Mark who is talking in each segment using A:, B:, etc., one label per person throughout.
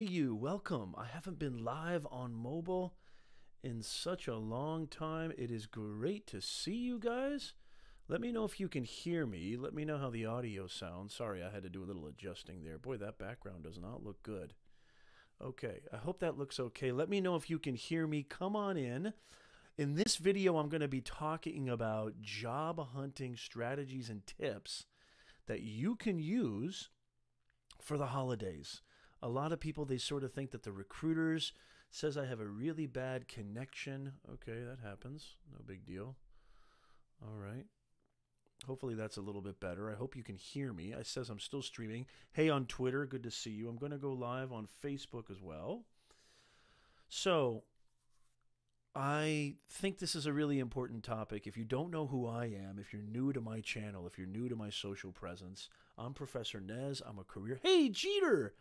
A: You welcome. I haven't been live on mobile in such a long time. It is great to see you guys. Let me know if you can hear me. Let me know how the audio sounds. Sorry, I had to do a little adjusting there. Boy, that background does not look good. Okay, I hope that looks okay. Let me know if you can hear me. Come on in. In this video, I'm going to be talking about job hunting strategies and tips that you can use for the holidays. A lot of people, they sort of think that the recruiters says I have a really bad connection. Okay, that happens. No big deal. All right. Hopefully that's a little bit better. I hope you can hear me. I says I'm still streaming. Hey, on Twitter, good to see you. I'm going to go live on Facebook as well. So I think this is a really important topic. If you don't know who I am, if you're new to my channel, if you're new to my social presence, I'm Professor Nez. I'm a career. Hey, Jeter!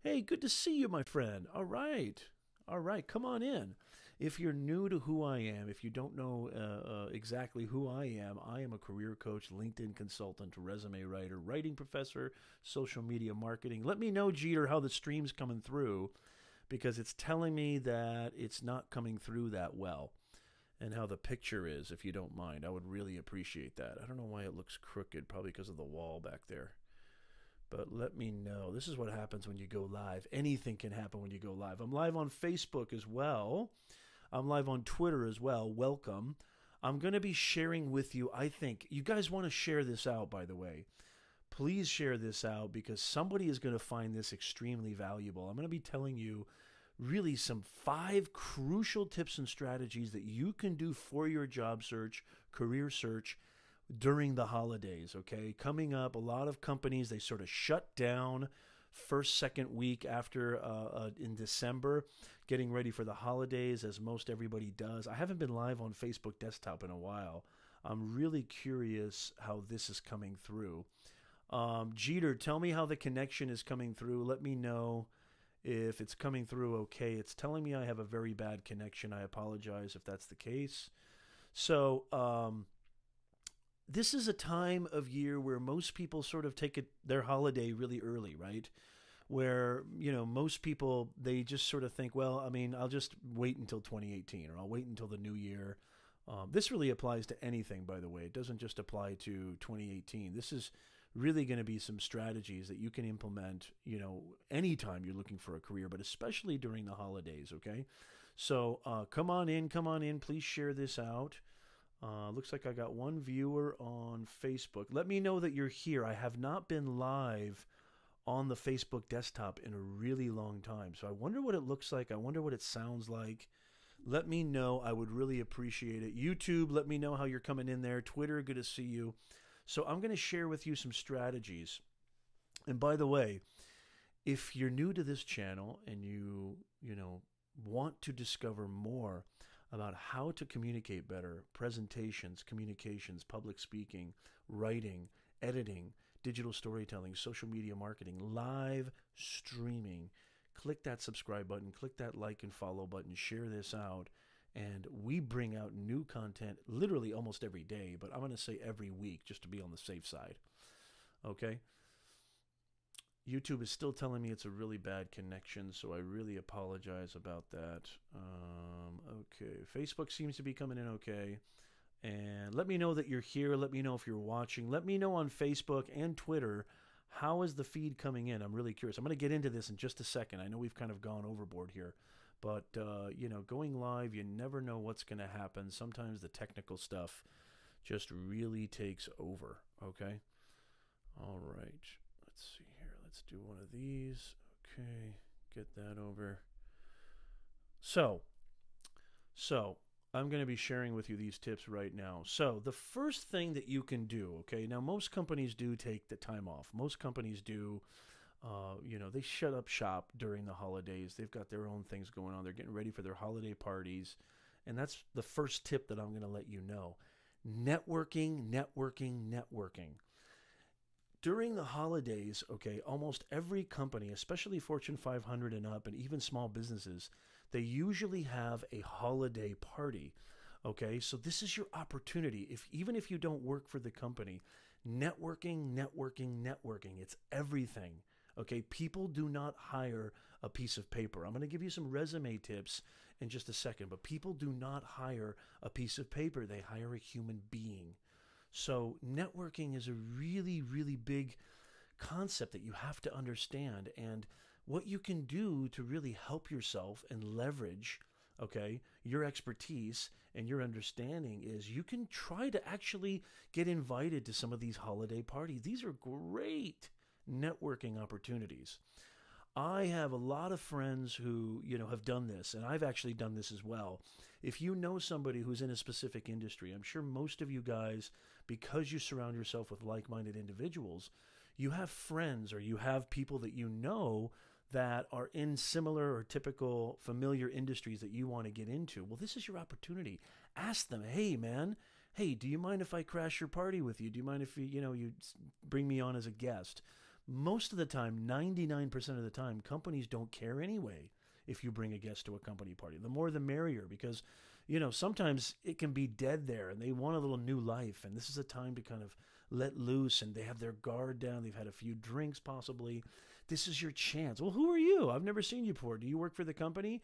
A: Hey, good to see you, my friend. All right. All right, come on in. If you're new to who I am, if you don't know exactly who I am a career coach, LinkedIn consultant, resume writer, writing professor, social media marketing. Let me know, Jeter, how the stream's coming through, because it's telling me that it's not coming through that well, and how the picture is, if you don't mind. I would really appreciate that. I don't know why it looks crooked, probably because of the wall back there. But let me know. This is what happens when you go live. Anything can happen when you go live. I'm live on Facebook as well. I'm live on Twitter as well. Welcome. I'm going to be sharing with you, I think, you guys want to share this out, by the way. Please share this out because somebody is going to find this extremely valuable. I'm going to be telling you really some 5 crucial tips and strategies that you can do for your job search, career search, during the holidays, okay? Coming up, a lot of companies, they sort of shut down first, second week after in December, getting ready for the holidays, as most everybody does. I haven't been live on Facebook desktop in a while. I'm really curious how this is coming through. Jeter, tell me how the connection is coming through. Let me know if it's coming through okay. It's telling me I have a very bad connection. I apologize if that's the case. So, this is a time of year where most people sort of take their holiday really early, right? Where, most people, they just sort of think, well, I mean, I'll just wait until 2018 or I'll wait until the new year. This really applies to anything, by the way. It doesn't just apply to 2018. This is really going to be some strategies that you can implement, anytime you're looking for a career, but especially during the holidays, okay? So come on in. Please share this out. Looks like I got one viewer on Facebook. Let me know that you're here. I have not been live on the Facebook desktop in a really long time. So I wonder what it looks like. I wonder what it sounds like. Let me know. I would really appreciate it. YouTube, let me know how you're coming in there. Twitter, good to see you. So I'm going to share with you some strategies. And by the way, if you're new to this channel and you want to discover more about how to communicate better, presentations, communications, public speaking, writing, editing, digital storytelling, social media marketing, live streaming, click that subscribe button, click that like and follow button, share this out. And we bring out new content literally almost every day, but I'm going to say every week just to be on the safe side. Okay? YouTube is still telling me it's a really bad connection, so I really apologize about that. Okay, Facebook seems to be coming in okay. And let me know that you're here. Let me know if you're watching. Let me know on Facebook and Twitter, how is the feed coming in? I'm really curious. I'm going to get into this in just a second. I know we've kind of gone overboard here. But, going live, you never know what's going to happen. Sometimes the technical stuff just really takes over, okay? All right. Let's see here. Let's do one of these. Okay, get that over. So I'm going to be sharing with you these tips right now. So the first thing that you can do, okay, now most companies do take the time off. Most companies do, they shut up shop during the holidays. They've got their own things going on. They're getting ready for their holiday parties. And that's the first tip that I'm going to let you know. Networking. During the holidays, okay, almost every company, especially Fortune 500 and up, and even small businesses, they usually have a holiday party, okay? So this is your opportunity. Even if you don't work for the company, networking. It's everything, okay? People do not hire a piece of paper. I'm going to give you some resume tips in just a second, but people do not hire a piece of paper. They hire a human being. So networking is a really, really big concept that you have to understand, and what you can do to really help yourself and leverage, okay, your expertise and your understanding is you can try to actually get invited to some of these holiday parties. These are great networking opportunities. I have a lot of friends who, have done this, and I've actually done this as well. If you know somebody who's in a specific industry, I'm sure most of you guys, because you surround yourself with like-minded individuals, you have friends or you have people that you know that are in similar or typical familiar industries that you want to get into. Well, this is your opportunity. Ask them, hey, man, hey, do you mind if I crash your party with you? Do you mind if you bring me on as a guest? Most of the time, 99% of the time, companies don't care anyway if you bring a guest to a company party. The more the merrier, because, sometimes it can be dead there and they want a little new life. And this is a time to kind of let loose, and they have their guard down. They've had a few drinks possibly. This is your chance. Well, who are you? I've never seen you before. Do you work for the company?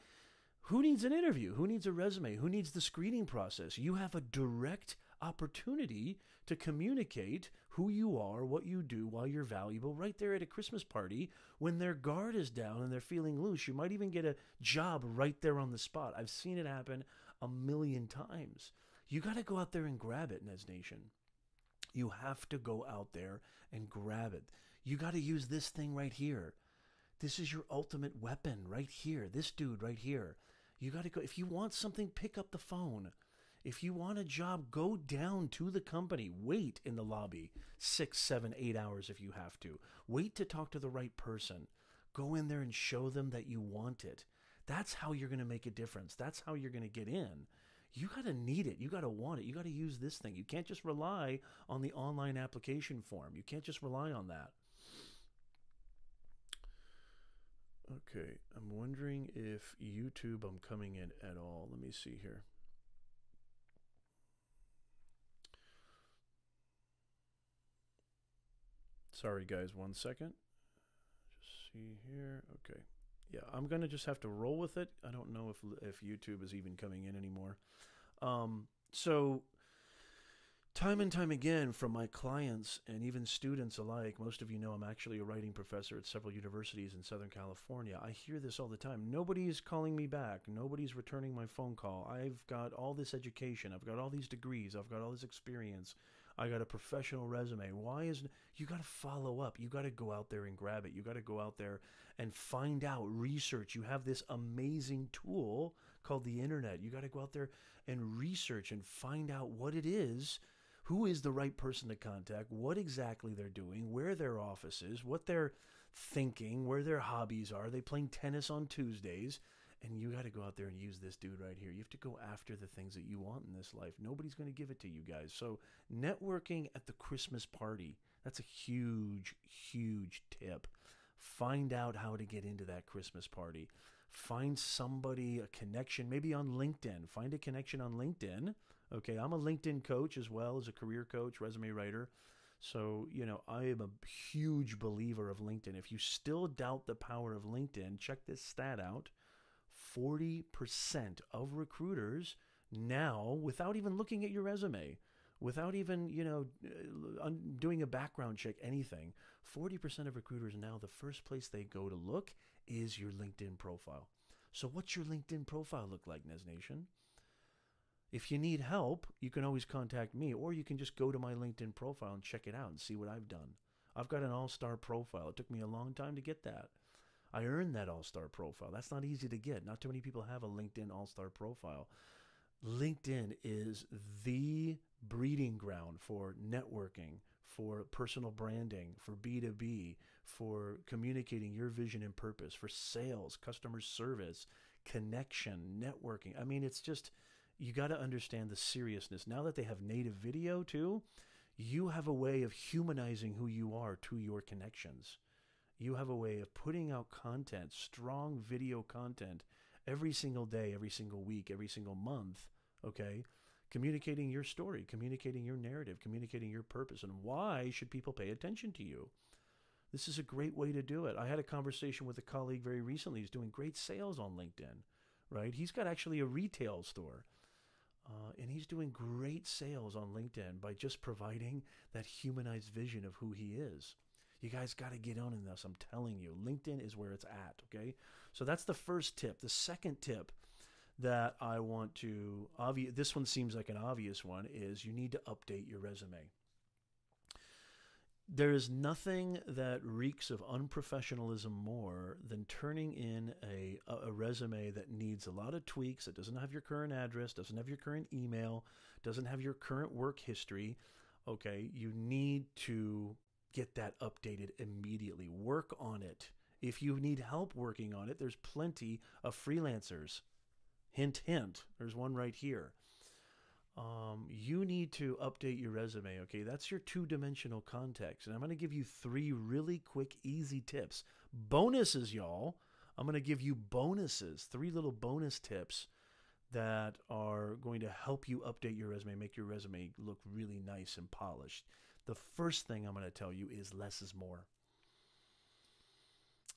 A: Who needs an interview? Who needs a resume? Who needs the screening process? You have a direct opportunity to communicate who you are, what you do, why you're valuable, right there at a Christmas party when their guard is down and they're feeling loose. You might even get a job right there on the spot. I've seen it happen a million times. You got to go out there and grab it, Nez Nation. You have to go out there and grab it. You got to use this thing right here. This is your ultimate weapon right here. This dude right here. You got to go. If you want something, pick up the phone. If you want a job, go down to the company. Wait in the lobby 6, 7, 8 hours if you have to. Wait to talk to the right person. Go in there and show them that you want it. That's how you're going to make a difference. That's how you're going to get in. You got to need it. You got to want it. You got to use this thing. You can't just rely on the online application form. You can't just rely on that. Okay, I'm wondering if YouTube, I'm coming in at all. Let me see here. Sorry, guys, 1 second. Just see here. Okay. Yeah, I'm going to just have to roll with it. I don't know if YouTube is even coming in anymore. So time and time again from my clients and even students alike, most of you know I'm actually a writing professor at several universities in Southern California. I hear this all the time. Nobody's calling me back. Nobody's returning my phone call. I've got all this education. I've got all these degrees. I've got all this experience. I got a professional resume. You got to follow up. You got to go out there and grab it. You got to go out there and find out, research. You have this amazing tool called the internet. You got to go out there and research and find out what it is, who is the right person to contact, what exactly they're doing, where their office is, what they're thinking, where their hobbies are. They playing tennis on Tuesdays. And you got to go out there and use this dude right here. You have to go after the things that you want in this life. Nobody's going to give it to you guys. So networking at the Christmas party, that's a huge, huge tip. Find out how to get into that Christmas party. Find somebody, a connection, maybe on LinkedIn. Find a connection on LinkedIn. Okay, I'm a LinkedIn coach as well as a career coach, resume writer. So, I am a huge believer of LinkedIn. If you still doubt the power of LinkedIn, check this stat out. 40% of recruiters now, without even looking at your resume, without even, doing a background check, anything, 40% of recruiters now, the first place they go to look is your LinkedIn profile. So what's your LinkedIn profile look like, Nez Nation? If you need help, you can always contact me, or you can just go to my LinkedIn profile and check it out and see what I've done. I've got an all-star profile. It took me a long time to get that. I earned that all-star profile. That's not easy to get. Not too many people have a LinkedIn all-star profile. LinkedIn is the breeding ground for networking, for personal branding, for B2B, for communicating your vision and purpose, for sales, customer service, connection, networking. I mean, it's just, you got to understand the seriousness. Now that they have native video too, you have a way of humanizing who you are to your connections. You have a way of putting out content, strong video content, every single day, every single week, every single month, okay? Communicating your story, communicating your narrative, communicating your purpose, and why should people pay attention to you? This is a great way to do it. I had a conversation with a colleague very recently who's doing great sales on LinkedIn, right? He's got actually a retail store. And he's doing great sales on LinkedIn by just providing that humanized vision of who he is. You guys got to get on in this. I'm telling you, LinkedIn is where it's at, okay? So that's the first tip. The second tip that I want to, this one seems like an obvious one, is you need to update your resume. There is nothing that reeks of unprofessionalism more than turning in a resume that needs a lot of tweaks, that doesn't have your current address, doesn't have your current email, doesn't have your current work history. Okay, you need to get that updated immediately. Work on it. If you need help working on it, there's plenty of freelancers. Hint, hint. There's one right here. You need to update your resume, okay? That's your two-dimensional context. And I'm going to give you 3 really quick, easy tips. Bonuses, y'all. I'm going to give you bonuses, 3 little bonus tips that are going to help you update your resume, make your resume look really nice and polished. The first thing I'm going to tell you is less is more.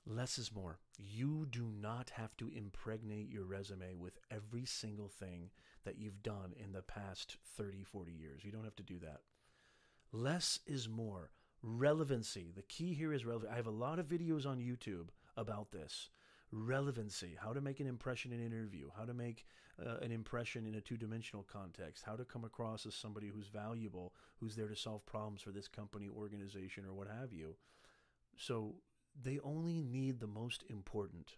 A: Less is more. You do not have to impregnate your resume with every single thing that you've done in the past 30, 40 years. You don't have to do that. Less is more. Relevancy. The key here is relevance. I have a lot of videos on YouTube about this. Relevancy. How to make an impression in an interview. How to make an impression in a two-dimensional context. How to come across as somebody who's valuable, who's there to solve problems for this company, organization, or what have you. So they only need the most important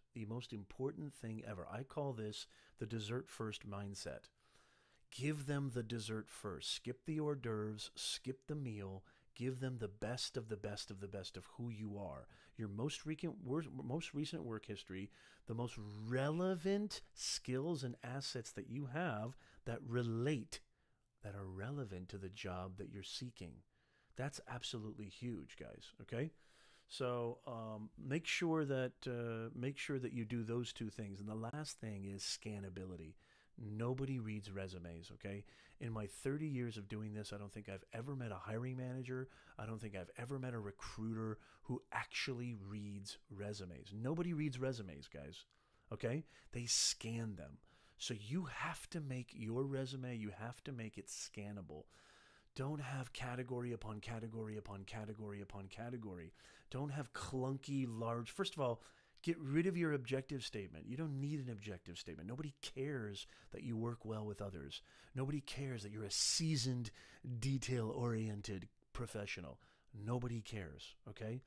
A: thing ever. I call this the dessert first mindset. Give them the dessert first. Skip the hors d'oeuvres, skip the meal, give them the best of the best of the best of who you are. Your most recent work history, the most relevant skills and assets that you have that are relevant to the job that you're seeking. That's absolutely huge, guys, okay? So make sure that you do those 2 things. And the last thing is scannability. Nobody reads resumes, okay? In my 30 years of doing this, I don't think I've ever met a hiring manager. I don't think I've ever met a recruiter who actually reads resumes. Nobody reads resumes, guys, okay? They scan them. So you have to make your resume, you have to make it scannable. Don't have category upon category upon category upon category. Don't have clunky, large. First of all, get rid of your objective statement. You don't need an objective statement. Nobody cares that you work well with others. Nobody cares that you're a seasoned, detail-oriented professional. Nobody cares, okay?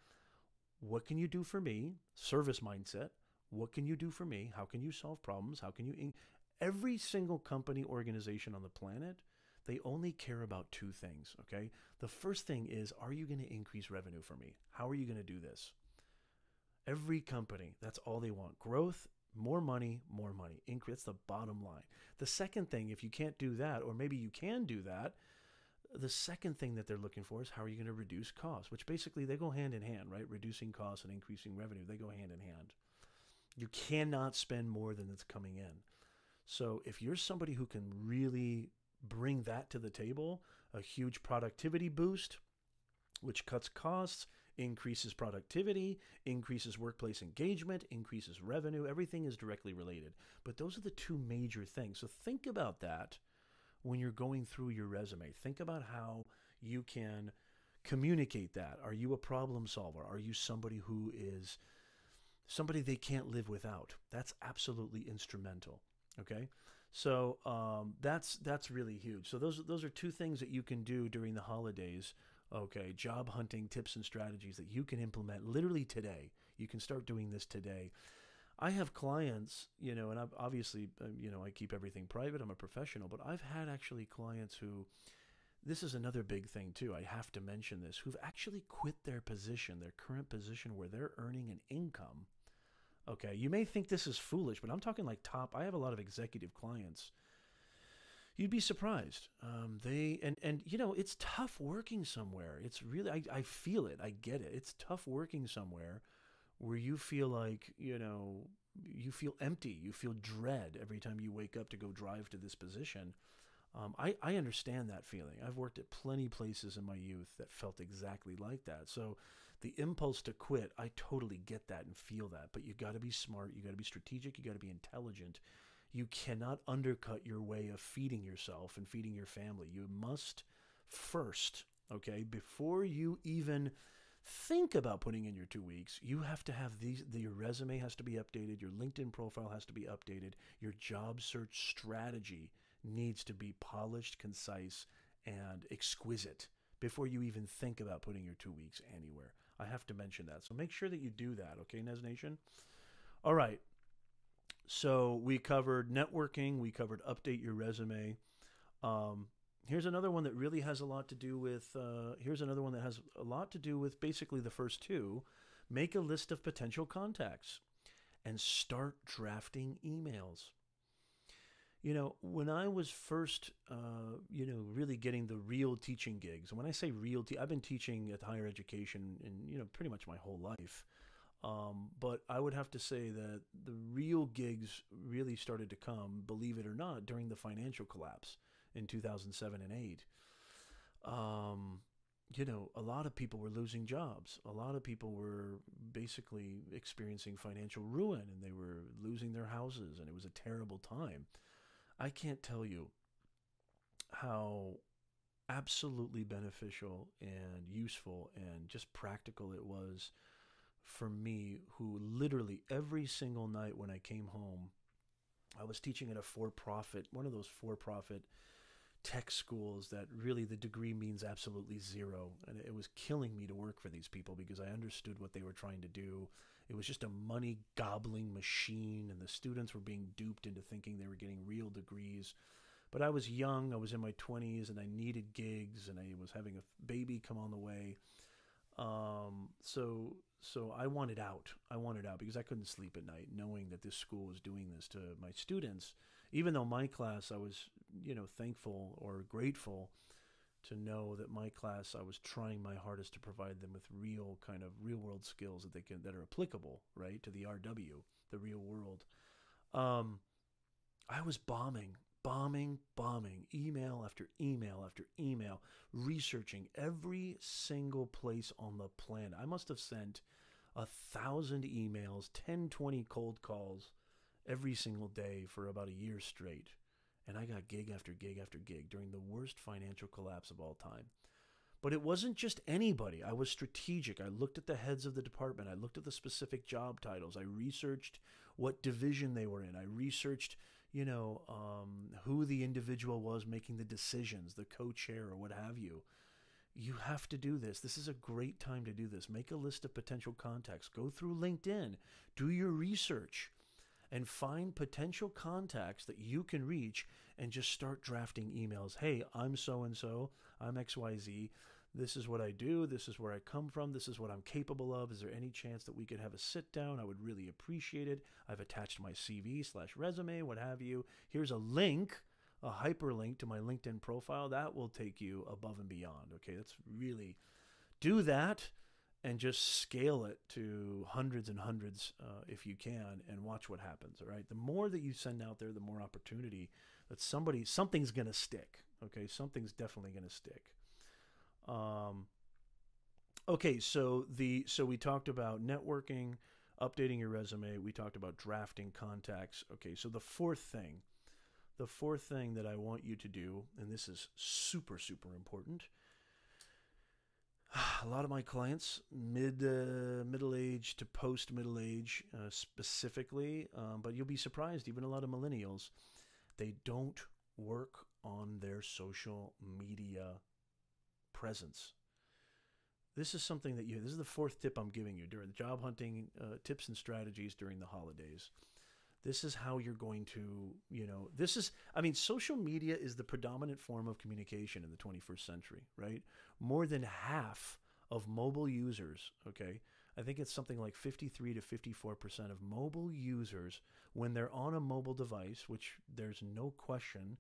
A: What can you do for me? Service mindset. What can you do for me? How can you solve problems? How can you... Every single company, organization on the planet, they only care about 2 things, okay? The first thing is, are you going to increase revenue for me? How are you going to do this? Every company, that's all they want. Growth, more money, more money. Increase, that's the bottom line. The second thing, if you can't do that, or maybe you can do that, the second thing that they're looking for is how are you going to reduce costs, which basically they go hand in hand, right? Reducing costs and increasing revenue, they go hand in hand. You cannot spend more than it's coming in. So if you're somebody who can really bring that to the table, a huge productivity boost, which cuts costs, increases productivity, increases workplace engagement, increases revenue. Everything is directly related. But those are the 2 major things. So think about that when you're going through your resume. Think about how you can communicate that. Are you a problem solver? Are you somebody who is somebody they can't live without? That's absolutely instrumental. Okay? So that's really huge. So those are 2 things that you can do during the holidays. Okay, job hunting tips and strategies that you can implement literally today. You can start doing this today. I have clients, and obviously, I keep everything private. I'm a professional, but I've had actually clients who, this is another big thing too, I have to mention this, who've actually quit their position, their current position where they're earning an income. Okay, you may think this is foolish, but I'm talking like I have a lot of executive clients. You'd be surprised. It's tough working somewhere. It's really, I feel it. I get it. It's tough working somewhere where you feel like, you feel empty. You feel dread every time you wake up to go drive to this position. I understand that feeling. I've worked at plenty places in my youth that felt exactly like that. So the impulse to quit, I totally get that and feel that. But you got to be smart. You got to be strategic. You got to be intelligent. You cannot undercut your way of feeding yourself and feeding your family. You must first, okay, before you even think about putting in your 2 weeks, you have to have your resume has to be updated, your LinkedIn profile has to be updated, your job search strategy needs to be polished, concise, and exquisite before you even think about putting your 2 weeks anywhere. I have to mention that. So make sure that you do that, okay, Nez Nation? All right. So we covered networking. We covered update your resume. Here's another one that really has a lot to do with, basically the first two. Make a list of potential contacts and start drafting emails. When I was first, really getting the real teaching gigs, and when I say real, I've been teaching at higher education in, pretty much my whole life. But I would have to say that the real gigs really started to come, believe it or not, during the financial collapse in 2007 and 8. A lot of people were losing jobs. A lot of people were basically experiencing financial ruin, and they were losing their houses, and it was a terrible time. I can't tell you how absolutely beneficial and useful and just practical it was for me, who literally every single night when I came home, I was teaching at one of those for-profit tech schools that really the degree means absolutely zero. And it was killing me to work for these people because I understood what they were trying to do. It was just a money-gobbling machine, and the students were being duped into thinking they were getting real degrees. But I was young, I was in my 20s, and I needed gigs, and I was having a baby come on the way. So I wanted out. I wanted out because I couldn't sleep at night knowing that this school was doing this to my students. Even though my class, I was, thankful or grateful to know that my class, I was trying my hardest to provide them with real world skills that are applicable, right, to the RW, the real world. I was bombing, email after email after email, researching every single place on the planet. I must have sent 1,000 emails, 10, 20 cold calls every single day for about a year straight. And I got gig after gig after gig during the worst financial collapse of all time. But it wasn't just anybody. I was strategic. I looked at the heads of the department. I looked at the specific job titles. I researched what division they were in. I researched, who the individual was making the decisions, the co-chair or what have you. You have to do this. This is a great time to do this. Make a list of potential contacts. Go through LinkedIn. Do your research. And find potential contacts that you can reach and just start drafting emails. Hey, I'm so-and-so. I'm XYZ. This is what I do. This is where I come from. This is what I'm capable of. Is there any chance that we could have a sit down? I would really appreciate it. I've attached my CV/resume, what have you. Here's a link, a hyperlink to my LinkedIn profile. That will take you above and beyond. Okay, that's really, do that. And just scale it to hundreds and hundreds if you can, and watch what happens, all right? The more that you send out there, the more opportunity that something's going to stick, okay? Something's definitely going to stick. Okay, so we talked about networking, updating your resume. We talked about drafting contacts. Okay, so the fourth thing that I want you to do, and this is super, super important. A lot of my clients, middle age to post middle age specifically, but you'll be surprised, even a lot of millennials, they don't work on their social media presence. This is something that this is the fourth tip I'm giving you during the job hunting tips and strategies during the holidays. This is how you're going to, social media is the predominant form of communication in the 21st century, right? More than half of mobile users, okay? I think it's something like 53 to 54% of mobile users, when they're on a mobile device, which there's no question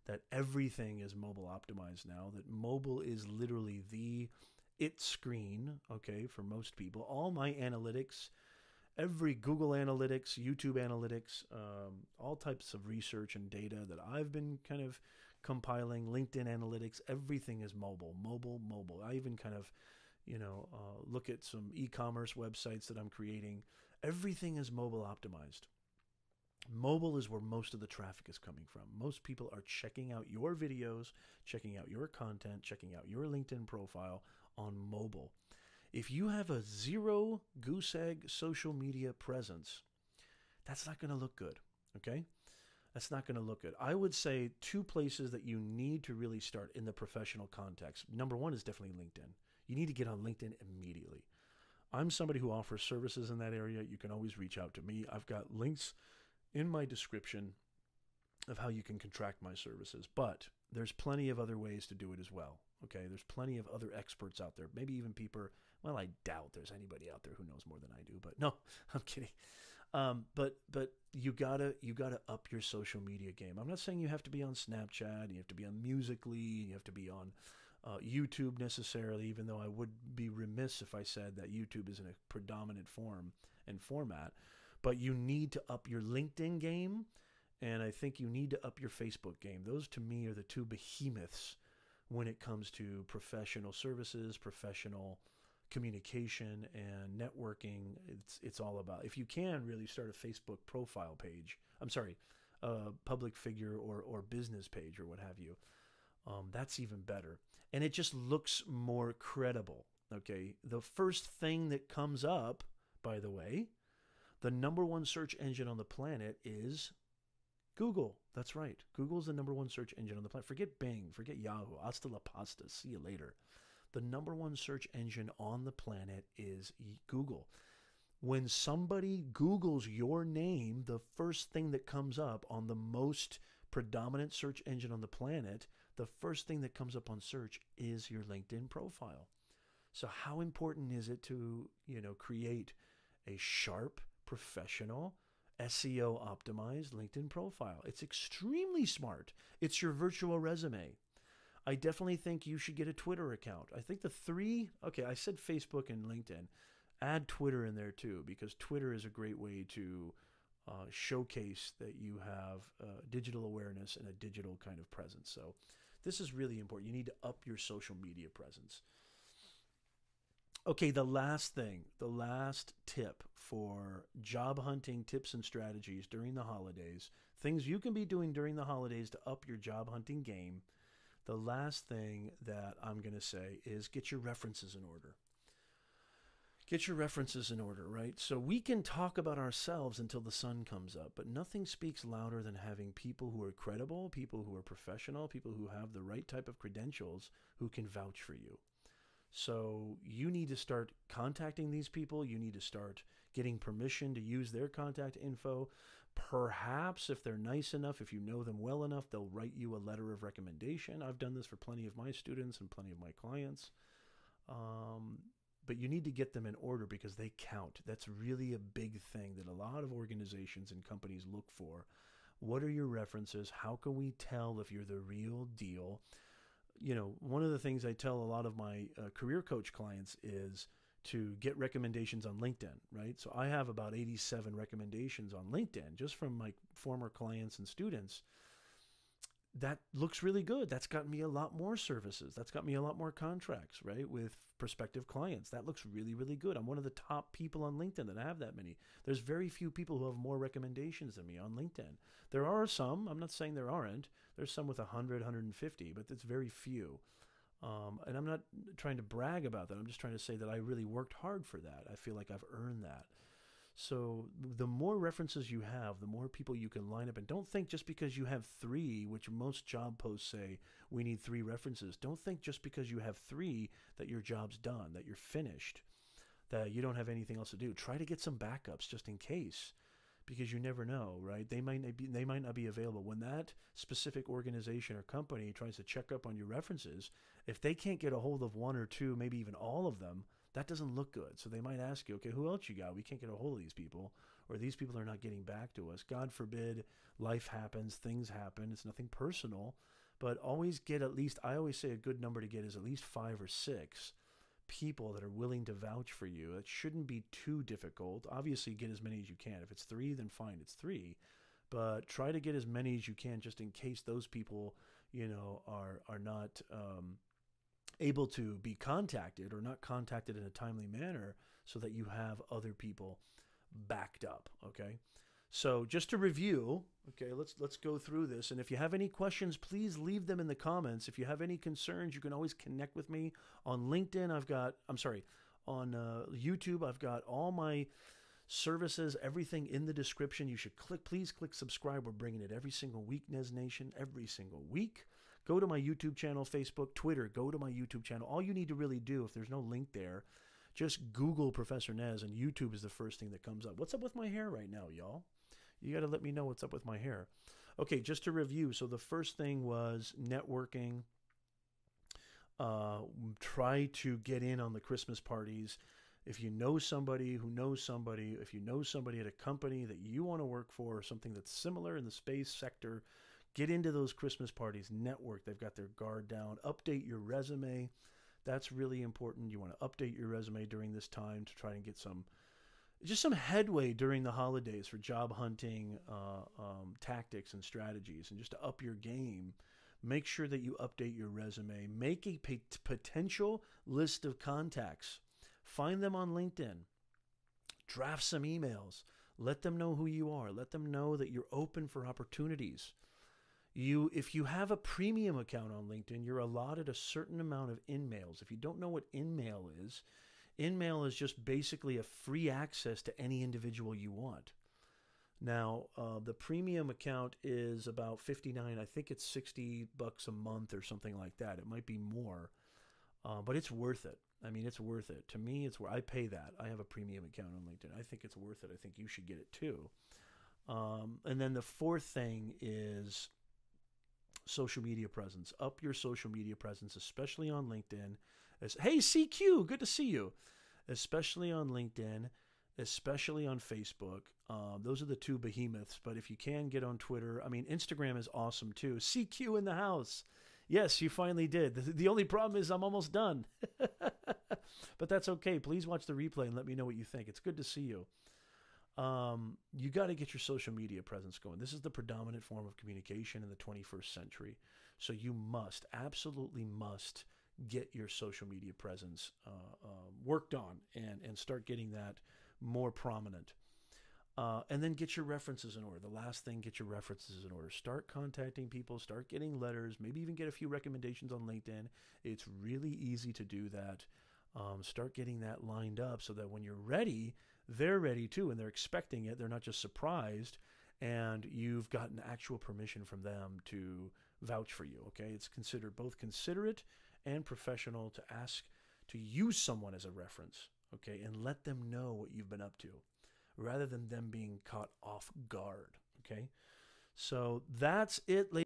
A: that everything is mobile optimized now, that mobile is literally the it screen, okay, for most people. All my analytics, every Google Analytics, YouTube Analytics, all types of research and data that I've been kind of compiling, LinkedIn Analytics, everything is mobile. I even kind of, look at some e-commerce websites that I'm creating. Everything is mobile optimized. Mobile is where most of the traffic is coming from. Most people are checking out your videos, checking out your content, checking out your LinkedIn profile on mobile. If you have a zero goose egg social media presence, that's not going to look good, okay? That's not going to look good. I would say 2 places that you need to really start in the professional context. Number 1 is definitely LinkedIn. You need to get on LinkedIn immediately. I'm somebody who offers services in that area. You can always reach out to me. I've got links in my description of how you can contract my services, but there's plenty of other ways to do it as well. Okay, there's plenty of other experts out there. Maybe even people. Well, I doubt there's anybody out there who knows more than I do. But no, I'm kidding. But you gotta up your social media game. I'm not saying you have to be on Snapchat. You have to be on Musical.ly. You have to be on YouTube necessarily. Even though I would be remiss if I said that YouTube isn't a predominant form and format. But you need to up your LinkedIn game, and I think you need to up your Facebook game. Those, to me, are the 2 behemoths when it comes to professional services, professional communication, and networking. It's all about, if you can really start a Facebook profile page, public figure or business page or what have you, that's even better. And it just looks more credible, okay? The first thing that comes up, by the way, the number 1 search engine on the planet is Google. That's right. Google's the number 1 search engine on the planet. Forget Bing. Forget Yahoo. Hasta la pasta. See you later. The number 1 search engine on the planet is Google. When somebody Googles your name, the first thing that comes up on the most predominant search engine on the planet, the first thing that comes up on search is your LinkedIn profile. So how important is it to, create a sharp, professional, SEO optimized LinkedIn profile? It's extremely smart. It's your virtual resume. I definitely think you should get a Twitter account. I think I said Facebook and LinkedIn. Add Twitter in there too, because Twitter is a great way to showcase that you have digital awareness and a digital kind of presence. So this is really important. You need to up your social media presence. Okay, the last tip for job hunting tips and strategies during the holidays, things you can be doing during the holidays to up your job hunting game. The last thing that I'm going to say is get your references in order. Get your references in order, right? So we can talk about ourselves until the sun comes up, but nothing speaks louder than having people who are credible, people who are professional, people who have the right type of credentials who can vouch for you. So you need to start contacting these people. You need to start getting permission to use their contact info. Perhaps if they're nice enough, if you know them well enough, they'll write you a letter of recommendation. I've done this for plenty of my students and plenty of my clients. But you need to get them in order because they count. That's really a big thing that a lot of organizations and companies look for. What are your references? How can we tell if you're the real deal? One of the things I tell a lot of my career coach clients is to get recommendations on LinkedIn, right? So I have about 87 recommendations on LinkedIn just from my former clients and students. That looks really good. That's gotten me a lot more services. That's got me a lot more contracts, right, with prospective clients. That looks really, really good. I'm one of the top people on LinkedIn that have that many. There's very few people who have more recommendations than me on LinkedIn. There are some. I'm not saying there aren't. There's some with 100, 150, but it's very few. And I'm not trying to brag about that. I'm just trying to say that I really worked hard for that. I feel like I've earned that. So the more references you have, the more people you can line up. And don't think just because you have 3, which most job posts say we need 3 references. Don't think just because you have 3 that your job's done, that you're finished, that you don't have anything else to do. Try to get some backups just in case, because you never know, right? They might not be available. When that specific organization or company tries to check up on your references, if they can't get a hold of 1 or 2, maybe even all of them, that doesn't look good. So they might ask you, okay, who else you got? We can't get a hold of these people, or these people are not getting back to us. God forbid, life happens, things happen. It's nothing personal, but always get at least, I always say a good number to get is at least 5 or 6 people that are willing to vouch for you. It shouldn't be too difficult. Obviously, get as many as you can. If it's 3, then fine, it's 3. But try to get as many as you can just in case those people, are not able to be contacted or not contacted in a timely manner so that you have other people backed up, okay? So just to review, okay, let's go through this. And if you have any questions, please leave them in the comments. If you have any concerns, you can always connect with me on LinkedIn. On YouTube, I've got all my services, everything in the description. You should please click subscribe. We're bringing it every single week, Nez Nation, every single week. Go to my YouTube channel, Facebook, Twitter, go to my YouTube channel. All you need to really do, if there's no link there, just Google Professor Nez, and YouTube is the first thing that comes up. What's up with my hair right now, y'all? You got to let me know what's up with my hair. Okay, just to review. So the first thing was networking. Try to get in on the Christmas parties. If you know somebody who knows somebody, if you know somebody at a company that you want to work for, or something that's similar in the space sector, get into those Christmas parties, network. They've got their guard down. Update your resume. That's really important. You want to update your resume during this time to try and get some headway during the holidays for job hunting tactics and strategies, and just to up your game. Make sure that you update your resume. Make a potential list of contacts. Find them on LinkedIn. Draft some emails. Let them know who you are. Let them know that you're open for opportunities. If you have a premium account on LinkedIn, you're allotted a certain amount of InMails. If you don't know what InMail is just basically a free access to any individual you want. Now, the premium account is about $59. I think it's $60 a month or something like that. It might be more, but it's worth it. I mean, it's worth it. To me, it's where I pay that. I have a premium account on LinkedIn. I think it's worth it. I think you should get it too. And then the fourth thing is social media presence. Up your social media presence, especially on LinkedIn. Hey, CQ, good to see you. Especially on LinkedIn, especially on Facebook. Those are the two behemoths. But if you can, get on Twitter. I mean, Instagram is awesome too. CQ in the house. Yes, you finally did. The only problem is I'm almost done. But that's okay. Please watch the replay and let me know what you think. It's good to see you. You got to get your social media presence going. This is the predominant form of communication in the 21st century. So you must, absolutely must, get your social media presence worked on and start getting that more prominent. And then get your references in order. The last thing, get your references in order. Start contacting people, start getting letters, maybe even get a few recommendations on LinkedIn. It's really easy to do that. Start getting that lined up so that when you're ready, they're ready too, and they're expecting it. They're not just surprised, and you've gotten actual permission from them to vouch for you, okay? It's considered both considerate and professional to ask to use someone as a reference, okay, and let them know what you've been up to rather than them being caught off guard, okay? So that's it, ladies.